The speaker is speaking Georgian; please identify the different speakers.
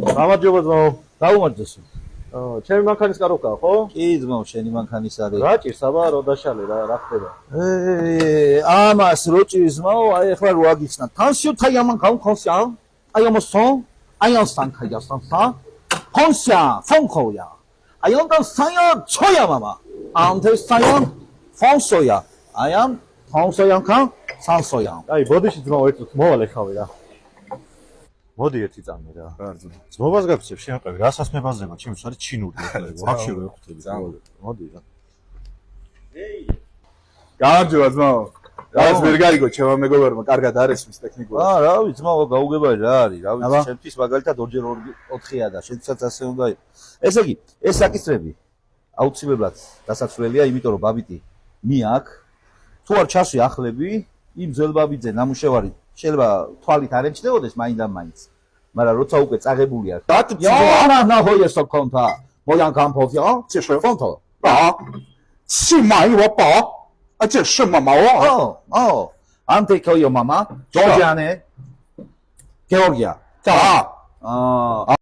Speaker 1: გამარჯობა ძმაო.
Speaker 2: გაუმარჯოს.
Speaker 1: ჩემი მანქანის კაროკაა, ხო?
Speaker 2: კი ძმაო, შენი მანქანის არის.
Speaker 1: რა ჭირს აბა, რო დაშალე რა ხდება?
Speaker 2: ამას რო ჭირს ძმაო, აი ახლა რო აგიცნა. თანშიო თაიამან გამხონსა. აიამოსო, აიამსთან ხაიასთანსა. ხონსა, ფონქოია. აიამთან საია ჩოია მამა. ამთეს საია ფონსოია. აიამ ფონსოიან ხან სანსოიან.
Speaker 1: აი, ბოდიში ძმაო ერთად მოვალ ეხავე რა. მოდი ერთი წამი რა. ძმობას გაგცევ შეაყევი, რასაც მებაზრება, ჩემს არის ჩინური ეხლა. ვაფშე ვერ ხვდები. მოდი რა.
Speaker 3: გამარჯობა ძმაო. რაც ვერ გაიგო ჩემო მეგობარმა, კარგად არესმის ტექნიკურად.
Speaker 2: რა ვიცი, ძმაო, გაუგებარი რა არის, რა ვიცი, ჩემთვის მაგალითად 2-ჯერ 4-ია და შენცაც ასე უნდა იყოს. ესე იგი, ეს საკისრები აუცილებლად დასაცვლელია, იმიტომ რომ ბაბიტი მიაქ თუ არ ჩასვი ახლები, იმ ძელბაბიძე ნამუშევარი შეიძლება თვალით არ ემჩნეოდეს მაინდა-მაინც. მაგრამ როცა უკვე წაღებულია. იანა ნაჰოიესო კონტა. მოიან გამფოვია,
Speaker 3: 这是
Speaker 2: კონტო.
Speaker 3: 啊，是买我宝啊，这是妈妈我。
Speaker 2: ანტეკოიო მამა, ჯორჯიანე. გეორგია.
Speaker 3: 자.